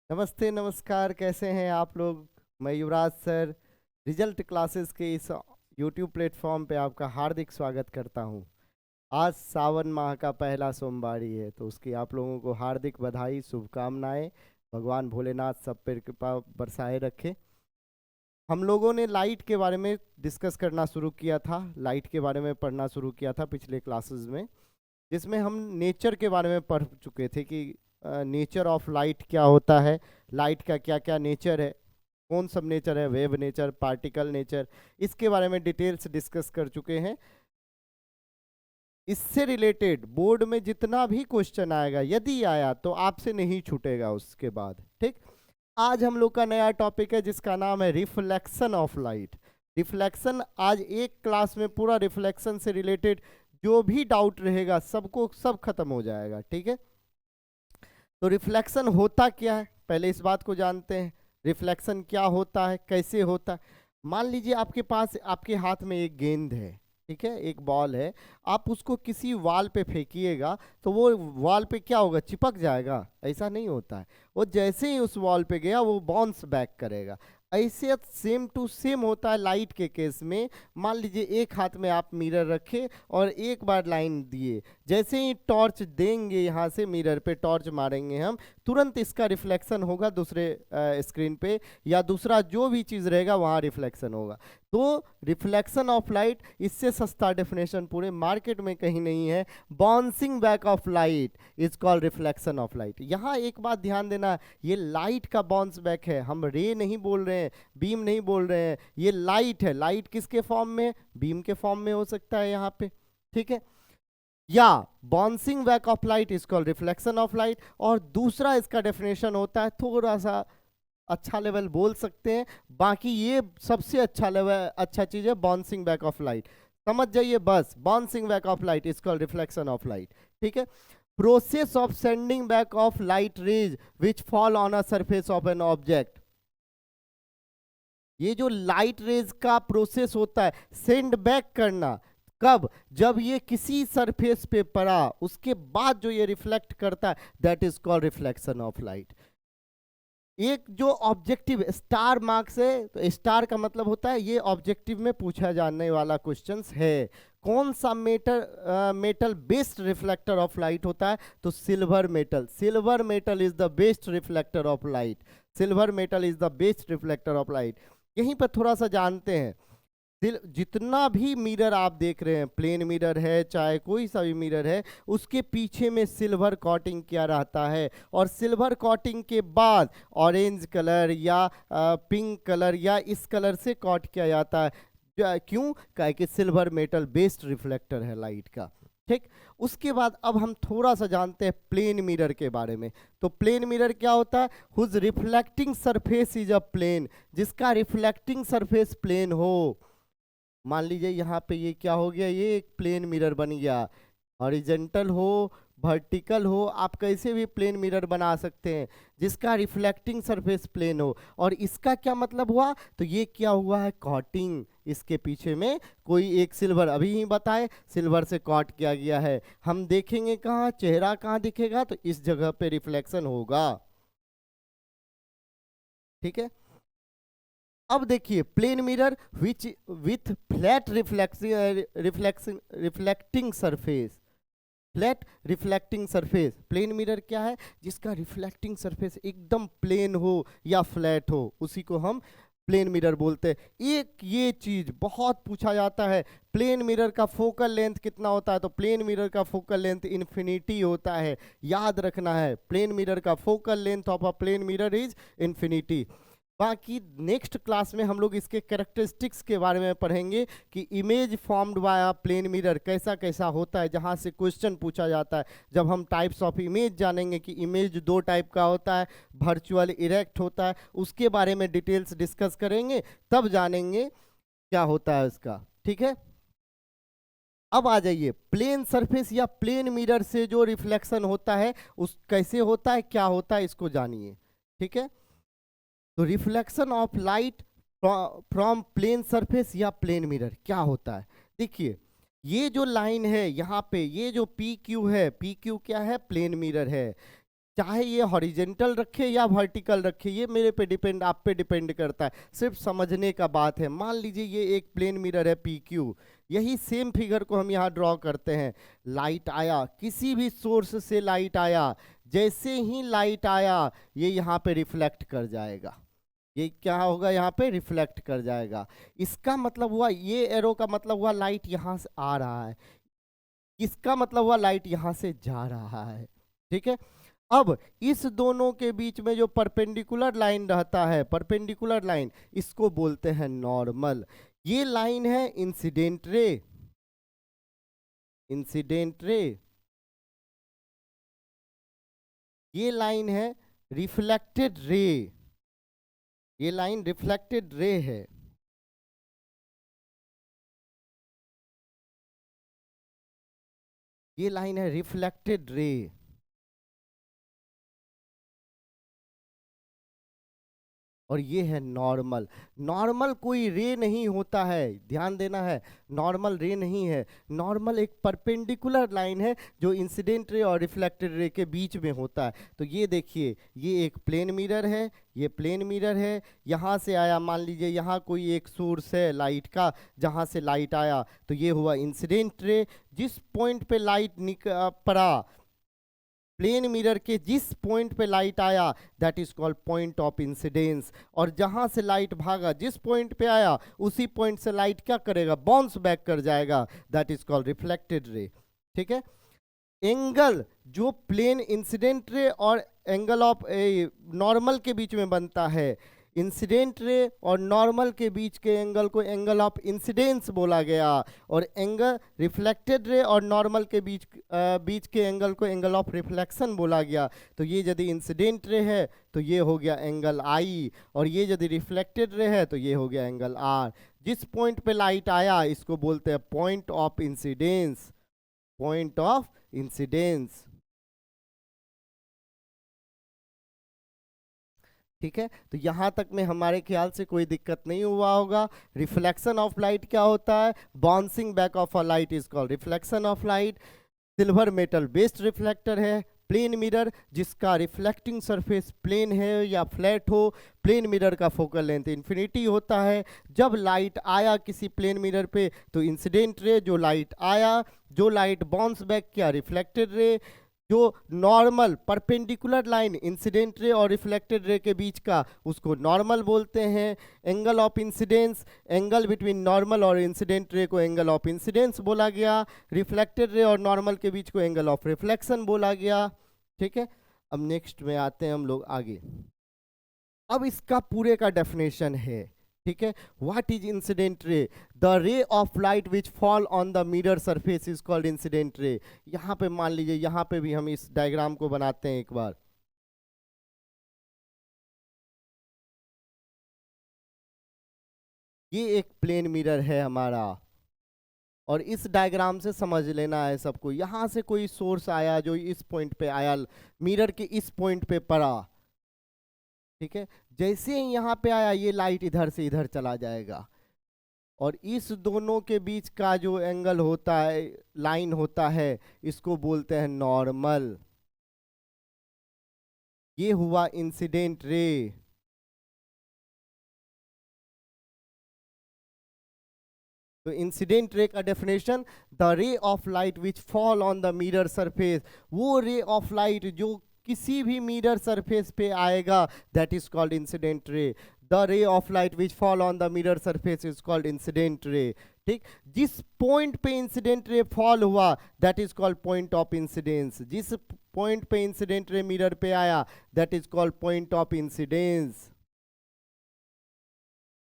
नमस्ते नमस्कार, कैसे हैं आप लोग। मैं युवराज सर रिजल्ट क्लासेस के इस यूट्यूब प्लेटफॉर्म पे आपका हार्दिक स्वागत करता हूं। आज सावन माह का पहला सोमवारी है, तो उसकी आप लोगों को हार्दिक बधाई, शुभकामनाएं। भगवान भोलेनाथ सब पर कृपा बरसाए रखे। हम लोगों ने लाइट के बारे में डिस्कस करना शुरू किया था, लाइट के बारे में पढ़ना शुरू किया था पिछले क्लासेस में, जिसमें हम नेचर के बारे में पढ़ चुके थे कि नेचर ऑफ लाइट क्या होता है, लाइट का क्या क्या नेचर है, कौन सब नेचर है, वेव नेचर, पार्टिकल नेचर, इसके बारे में डिटेल्स डिस्कस कर चुके हैं। इससे रिलेटेड बोर्ड में जितना भी क्वेश्चन आएगा, यदि आया तो आपसे नहीं छूटेगा उसके बाद, ठीक। आज हम लोग का नया टॉपिक है जिसका नाम है रिफ्लेक्शन ऑफ लाइट। रिफ्लेक्शन, आज एक क्लास में पूरा रिफ्लेक्शन से रिलेटेड जो भी डाउट रहेगा सबको सब खत्म हो जाएगा, ठीक है। तो रिफ्लेक्शन होता क्या है, पहले इस बात को जानते हैं। रिफ्लेक्शन क्या होता है, कैसे होता है। मान लीजिए आपके पास, आपके हाथ में एक गेंद है, ठीक है, एक बॉल है। आप उसको किसी वॉल पे फेंकिएगा तो वो वॉल पे क्या होगा, चिपक जाएगा? ऐसा नहीं होता है। वो जैसे ही उस वॉल पे गया वो बाउंस बैक करेगा। ऐसे सेम टू सेम होता है लाइट के केस में। मान लीजिए एक हाथ में आप मिरर रखे और एक बार लाइन दिए, जैसे ही टॉर्च देंगे, यहाँ से मिरर पे टॉर्च मारेंगे हम, तुरंत इसका रिफ्लेक्शन होगा दूसरे स्क्रीन पे, या दूसरा जो भी चीज़ रहेगा वहाँ रिफ्लेक्शन होगा। तो रिफ्लेक्शन ऑफ लाइट, इससे सस्ता डेफिनेशन पूरे मार्केट में कहीं नहीं है। Bouncing back of light is called reflection of light. यहाँ एक बात ध्यान देना, ये लाइट का बाउंस बैक है, हम रे नहीं बोल रहे हैं, बीम नहीं बोल रहे हैं, ये लाइट है। लाइट किसके फॉर्म में? बीम के फॉर्म में हो सकता है यहाँ पे, ठीक है। या bouncing back of light is called reflection of light. और दूसरा इसका डेफिनेशन होता है, थोड़ा सा अच्छा लेवल बोल सकते हैं, बाकी ये सबसे अच्छा लेवल, अच्छा चीज है बाउंसिंग बैक ऑफ लाइट। समझ जाइए बस, bouncing back of light is called reflection of light, ठीक है। Process of sending back of light rays which fall on a surface of an object. ये जो लाइट रेज का प्रोसेस होता है, सेंड बैक करना, कब? जब ये किसी सरफेस पे पड़ा उसके बाद जो ये रिफ्लेक्ट करता है, that is called reflection of light. एक जो ऑब्जेक्टिव स्टार मार्क्स है, तो स्टार का मतलब होता है ये ऑब्जेक्टिव में पूछा जाने वाला क्वेश्चंस है। कौन सा metal based reflector of light होता है? तो silver metal. Silver metal is the best reflector of light. Silver metal is the best reflector of light. यहीं पर थोड़ा सा जानते हैं, जितना भी मिरर आप देख रहे हैं, प्लेन मिरर है चाहे कोई सा भी मिरर है, उसके पीछे में सिल्वर कोटिंग किया रहता है। और सिल्वर कोटिंग के बाद ऑरेंज कलर या पिंक कलर या इस कलर से कोट किया जाता है। क्यों? काहे कि सिल्वर मेटल बेस्ड रिफ्लेक्टर है लाइट का, ठीक। उसके बाद अब हम थोड़ा सा जानते हैं प्लेन मिरर के बारे में। तो प्लेन मिरर क्या होता है? Whose reflecting surface is a plane, जिसका रिफ्लेक्टिंग सरफेस प्लेन हो। मान लीजिए यहाँ पे ये क्या हो गया, ये एक प्लेन मिरर बन गया। हॉरिजेंटल हो, वर्टिकल हो, आप कैसे भी प्लेन मिरर बना सकते हैं जिसका रिफ्लेक्टिंग सरफेस प्लेन हो। और इसका क्या मतलब हुआ? तो ये क्या हुआ है, कॉटिंग। इसके पीछे में कोई एक सिल्वर, अभी ही बताए, सिल्वर से कॉट किया गया है। हम देखेंगे कहाँ, चेहरा कहाँ दिखेगा, तो इस जगह पे रिफ्लेक्शन होगा, ठीक है। अब देखिए plane mirror which with flat reflecting surface. Flat reflecting surface, plane mirror क्या है? जिसका रिफ्लेक्टिंग सरफेस एकदम प्लेन हो या फ्लैट हो, उसी को हम प्लेन मिरर बोलते हैं। एक ये चीज बहुत पूछा जाता है, प्लेन मिरर का फोकल लेंथ कितना होता है? तो प्लेन मिरर का फोकल लेंथ इन्फिनिटी होता है, याद रखना है। प्लेन मिरर का focal length of a plane mirror is infinity. बाकी नेक्स्ट क्लास में हम लोग इसके कैरेक्टरिस्टिक्स के बारे में पढ़ेंगे कि image formed by a plane mirror कैसा कैसा होता है, जहाँ से क्वेश्चन पूछा जाता है। जब हम टाइप्स ऑफ इमेज जानेंगे कि इमेज दो टाइप का होता है, वर्चुअल, इरेक्ट होता है, उसके बारे में डिटेल्स डिस्कस करेंगे, तब जानेंगे क्या होता है उसका, ठीक है। अब आ जाइए, प्लेन सरफेस या प्लेन मिरर से जो रिफ्लेक्शन होता है उस कैसे होता है, क्या होता है, इसको जानिए, ठीक है। तो reflection of light from plane surface या प्लेन मिरर क्या होता है? देखिए ये जो लाइन है यहाँ पे, ये जो पी क्यू है, पी क्यू क्या है? प्लेन मिरर है। चाहे ये हॉरिजेंटल रखे या वर्टिकल रखे, ये मेरे पे डिपेंड, आप पे डिपेंड करता है, सिर्फ समझने का बात है। मान लीजिए ये एक प्लेन मिरर है PQ, यही सेम फिगर को हम यहाँ ड्रॉ करते हैं। लाइट आया, किसी भी सोर्स से लाइट आया, जैसे ही लाइट आया ये यहाँ पे रिफ्लेक्ट कर जाएगा, ये क्या होगा, यहाँ पे रिफ्लेक्ट कर जाएगा। इसका मतलब हुआ, ये एरो का मतलब हुआ लाइट यहाँ से आ रहा है, इसका मतलब हुआ लाइट यहाँ से जा रहा है। ठीक है, अब इस दोनों के बीच में जो परपेंडिकुलर लाइन रहता है, परपेंडिकुलर लाइन, इसको बोलते हैं नॉर्मल। ये लाइन है इंसिडेंट रे, इंसिडेंट रे, ये लाइन है रिफ्लेक्टेड रे, ये लाइन रिफ्लेक्टेड रे है। ये लाइन है रिफ्लेक्टेड रे, और ये है नॉर्मल। नॉर्मल कोई रे नहीं होता है, ध्यान देना है, नॉर्मल रे नहीं है। नॉर्मल एक परपेंडिकुलर लाइन है जो इंसिडेंट रे और रिफ्लेक्टेड रे के बीच में होता है। तो ये देखिए, ये एक प्लेन मिरर है, ये प्लेन मिरर है, यहाँ से आया, मान लीजिए यहाँ कोई एक सोर्स है लाइट का, जहाँ से लाइट आया, तो ये हुआ इंसिडेंट रे। जिस पॉइंट पे लाइट पड़ा, प्लेन मिरर के जिस पॉइंट पे लाइट आया, that is called point of incidence. और जहां से लाइट भागा, जिस पॉइंट पे आया उसी पॉइंट से लाइट क्या करेगा, बाउंस बैक कर जाएगा, दैट इज कॉल्ड रिफ्लेक्टेड रे। ठीक है, एंगल जो प्लेन इंसिडेंट रे और एंगल ऑफ नॉर्मल के बीच में बनता है, इंसिडेंट रे और नॉर्मल के बीच के एंगल को एंगल ऑफ इंसिडेंस बोला गया, और एंगल रिफ्लेक्टेड रे और नॉर्मल के बीच के एंगल को एंगल ऑफ रिफ्लेक्शन बोला गया। तो ये यदि इंसिडेंट रे है तो ये हो गया एंगल I, और ये यदि रिफ्लेक्टेड रे है तो ये हो गया एंगल R। जिस पॉइंट पे लाइट आया इसको बोलते हैं point of incidence, point of incidence. ठीक है, तो यहाँ तक में हमारे ख्याल से कोई दिक्कत नहीं हुआ होगा। रिफ्लेक्शन ऑफ लाइट क्या होता है, bouncing back of a light is called reflection of light. Silver metal based reflector है। प्लेन मिरर जिसका रिफ्लेक्टिंग सरफेस प्लेन है या फ्लैट हो, प्लेन मिरर का फोकल लेंथ इन्फिनिटी होता है। जब लाइट आया किसी प्लेन मिरर पे तो इंसिडेंट रे, जो लाइट आया, जो लाइट बाउंस बैक किया, रिफ्लेक्टेड रे। जो normal perpendicular line incident ray और रिफ्लेक्टेड रे के बीच का, उसको नॉर्मल बोलते हैं। Angle of incidence, angle between normal और इंसिडेंट रे को एंगल ऑफ इंसिडेंस बोला गया। रिफ्लेक्टेड रे और नॉर्मल के बीच को एंगल ऑफ रिफ्लेक्शन बोला गया। ठीक है, अब नेक्स्ट में आते हैं हम लोग आगे। अब इसका पूरे का डेफिनेशन है। ठीक है, what is incident ray, the ray of light which fall on the mirror surface is called incident रे। यहाँ पे मान लीजिए, यहाँ पे भी हम इस डायग्राम को बनाते हैं एक बार। ये एक प्लेन मिरर है हमारा, और इस डायग्राम से समझ लेना है सबको। यहाँ से कोई सोर्स आया जो इस पॉइंट पे आया, मिरर के इस पॉइंट पे पड़ा। ठीक है, जैसे ही यहाँ पे आया ये लाइट इधर से इधर चला जाएगा, और इस दोनों के बीच का जो एंगल होता है, लाइन होता है, इसको बोलते हैं नॉर्मल। ये हुआ इंसिडेंट रे। तो इंसिडेंट रे का definition, the ray of light which fall on the mirror surface, वो रे ऑफ लाइट जो किसी भी मिरर सरफेस पे आएगा, that is called incident ray. The ray of light which fall on the mirror surface is called incident ray. ठीक, जिस point पे इंसिडेंट रे फॉल हुआ, that is called point of incidence. जिस point पे incident ray mirror पे आया, that is called point of incidence.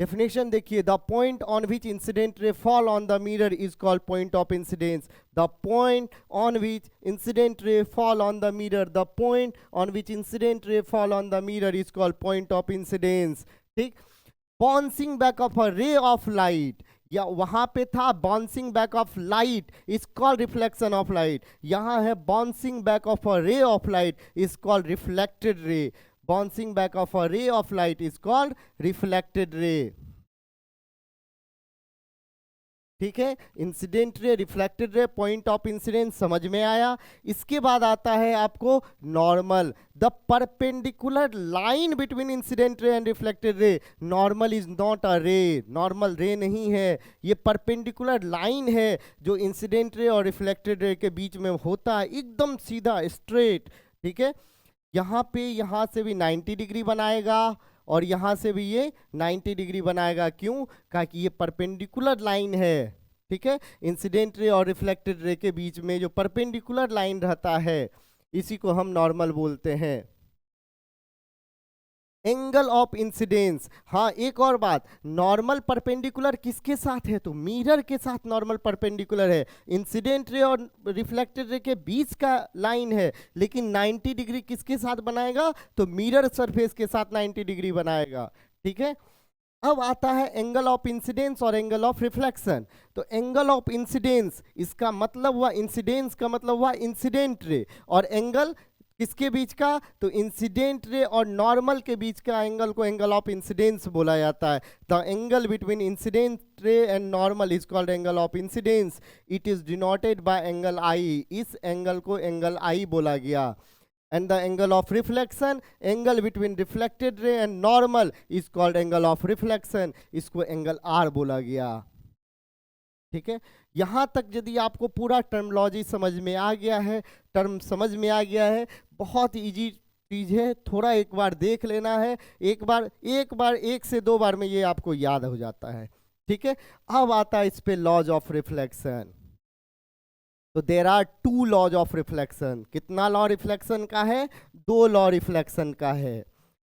Definition देखिए, the point on which incident ray fall on the mirror is called point of incidence. The point on which incident ray fall on the mirror, the point on which incident ray fall on the mirror is called point of incidence. ठीक, bouncing back of a ray of light, या वहां पे था bouncing back of light is called reflection of light, यहां है bouncing back of a ray of light is called reflected ray. Bouncing back of a ray of light is called reflected ray. ठीक है, incident ray, reflected रे, point of incidence समझ में आया। इसके बाद आता है आपको normal, the perpendicular line between incident ray and reflected ray. Normal is not a रे, नॉर्मल रे नहीं है, ये परपेंडिकुलर लाइन है जो इंसिडेंट रे और रिफ्लेक्टेड रे के बीच में होता है, एकदम सीधा स्ट्रेट। ठीक है, यहाँ पे यहाँ से भी 90 डिग्री बनाएगा और यहाँ से भी ये 90 डिग्री बनाएगा। क्यों? क्योंकि ये परपेंडिकुलर लाइन है। ठीक है, इंसिडेंट रे और रिफ्लेक्टेड रे के बीच में जो परपेंडिकुलर लाइन रहता है इसी को हम नॉर्मल बोलते हैं। एंगल ऑफ इंसिडेंस, हाँ एक और बात, नॉर्मल परपेंडिकुलर किसके साथ है? तो मिरर के साथ नॉर्मल परपेंडिकुलर है। इंसिडेंट रे और रिफ्लेक्टेड रे के बीच का लाइन है, लेकिन 90 डिग्री किसके साथ बनाएगा? तो मिरर सरफेस के साथ 90 डिग्री बनाएगा। ठीक है, अब आता है एंगल ऑफ इंसिडेंस और एंगल ऑफ रिफ्लेक्शन। तो एंगल ऑफ इंसिडेंस, इसका मतलब हुआ, इंसिडेंस का मतलब हुआ इंसिडेंट रे, और एंगल किसके बीच का? तो इंसिडेंट रे और नॉर्मल के बीच का एंगल को एंगल ऑफ इंसिडेंस बोला जाता है। The angle between incident ray and normal is called angle of incidence. It is denoted by angle I, इस एंगल को एंगल आई बोला गया। And the angle of reflection, angle between reflected ray and normal is called angle of reflection, इसको angle R बोला गया। ठीक है, यहाँ तक यदि आपको पूरा टर्मोलॉजी समझ में आ गया है, टर्म समझ में आ गया है, बहुत इजी चीज है, थोड़ा एक बार देख लेना है, एक बार एक से दो बार में ये आपको याद हो जाता है। ठीक है, अब आता है इस पे लॉज ऑफ रिफ्लेक्शन। तो there are two laws of reflection. कितना लॉ रिफ्लेक्शन का है? दो लॉ रिफ्लेक्शन का है।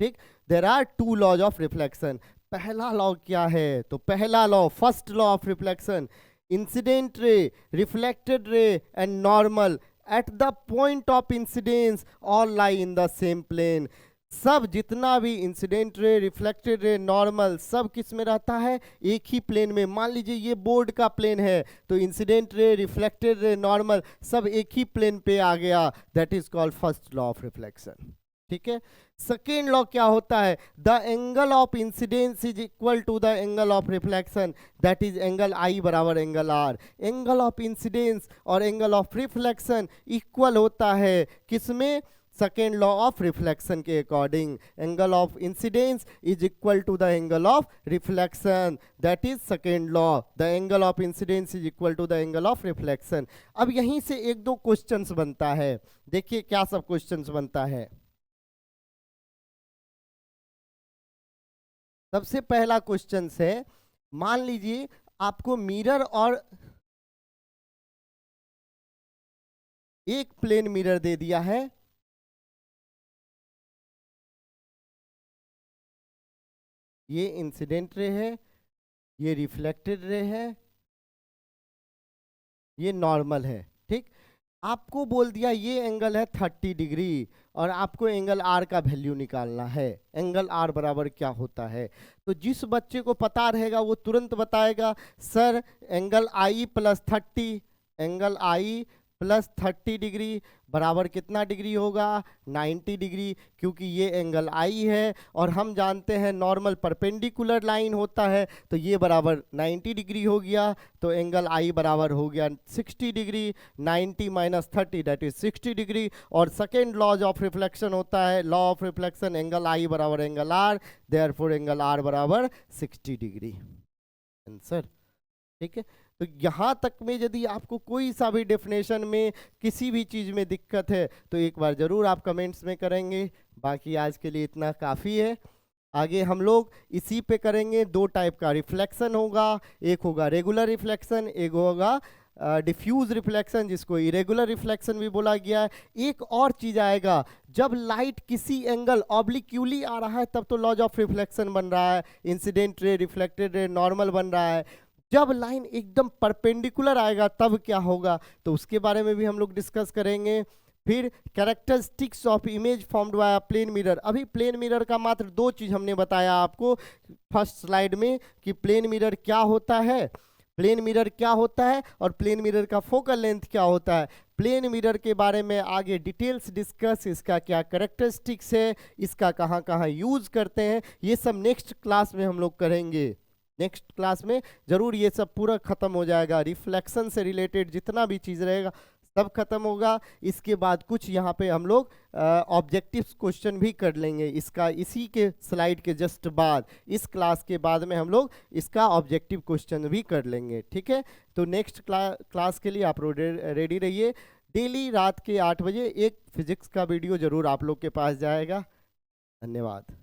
ठीक, there are two laws of reflection. पहला लॉ क्या है? तो पहला law, first law of reflection, incident ray, reflected ray and normal at the point of incidence all lie in the same plane. सब जितना भी इंसिडेंट रे, रिफ्लेक्टेड रे, normal, सब किस में रहता है? एक ही प्लेन में। मान लीजिए ये बोर्ड का प्लेन है, तो इंसिडेंट रे, रिफ्लेक्टेड रे, नॉर्मल सब एक ही प्लेन पे आ गया। That is called first law of reflection. ठीक है, सेकेंड लॉ क्या होता है? The angle of incidence is equal to the angle of reflection, that is angle I बराबर angle R. Angle of incidence और एंगल ऑफ रिफ्लेक्शन इक्वल होता है किसमें? सेकेंड लॉ ऑफ रिफ्लेक्शन के according. Angle of incidence is equal to the angle of reflection, that is second law. The angle of incidence is equal to the angle of reflection. अब यहीं से एक दो questions बनता है, देखिए क्या सब क्वेश्चंस बनता है। सबसे पहला क्वेश्चन है, मान लीजिए आपको मिरर और एक प्लेन मिरर दे दिया है, ये इंसिडेंट रे है, ये रिफ्लेक्टेड रे है, ये नॉर्मल है। ठीक, आपको बोल दिया ये एंगल है 30 डिग्री और आपको एंगल आर का वैल्यू निकालना है। एंगल आर बराबर क्या होता है? तो जिस बच्चे को पता रहेगा वो तुरंत बताएगा, सर एंगल आई प्लस 30, एंगल आई प्लस 30 डिग्री बराबर कितना डिग्री होगा? 90 डिग्री, क्योंकि ये एंगल आई है और हम जानते हैं नॉर्मल परपेंडिकुलर लाइन होता है, तो ये बराबर 90 डिग्री हो गया। तो एंगल आई बराबर हो गया 60 degree, 90 minus 30 that is 60 degree. और सेकेंड लॉज ऑफ रिफ्लेक्शन होता है, law of reflection, angle I बराबर angle R, therefore angle R बराबर 60 डिग्री। आंसर। ठीक है, तो यहाँ तक में यदि आपको कोई सा भी डेफिनेशन में किसी भी चीज़ में दिक्कत है तो एक बार ज़रूर आप कमेंट्स में करेंगे। बाकी आज के लिए इतना काफ़ी है। आगे हम लोग इसी पे करेंगे। दो टाइप का रिफ्लेक्शन होगा, एक होगा रेगुलर रिफ्लेक्शन, एक होगा डिफ्यूज रिफ्लेक्शन, जिसको इरेगुलर रिफ्लेक्शन भी बोला गया है। एक और चीज़ आएगा, जब लाइट किसी एंगल ऑब्लिक्यूली आ रहा है तब तो लॉज ऑफ रिफ्लेक्शन बन रहा है, इंसिडेंट रे, रिफ्लेक्टेड रे, नॉर्मल बन रहा है। जब लाइन एकदम परपेंडिकुलर आएगा तब क्या होगा, तो उसके बारे में भी हम लोग डिस्कस करेंगे। फिर characteristics of image formed by plane mirror. अभी प्लेन मिरर का मात्र दो चीज़ हमने बताया आपको फर्स्ट स्लाइड में कि प्लेन मिरर क्या होता है, प्लेन मिरर क्या होता है और प्लेन मिरर का फोकल लेंथ क्या होता है। प्लेन मिरर के बारे में आगे डिटेल्स डिस्कस, इसका क्या कैरेक्टरिस्टिक्स है, इसका कहाँ कहाँ यूज़ करते हैं, ये सब नेक्स्ट क्लास में हम लोग करेंगे। नेक्स्ट क्लास में जरूर ये सब पूरा खत्म हो जाएगा, रिफ्लेक्शन से रिलेटेड जितना भी चीज़ रहेगा सब खत्म होगा। इसके बाद कुछ यहाँ पे हम लोग ऑब्जेक्टिव क्वेश्चन भी कर लेंगे इसका, इसी के स्लाइड के जस्ट बाद, इस क्लास के बाद में हम लोग इसका ऑब्जेक्टिव क्वेश्चन भी कर लेंगे, ठीक है। तो नेक्स्ट क्लास के लिए आप रेडी रहिए। डेली रात के 8 बजे एक फिजिक्स का वीडियो जरूर आप लोग के पास जाएगा। धन्यवाद।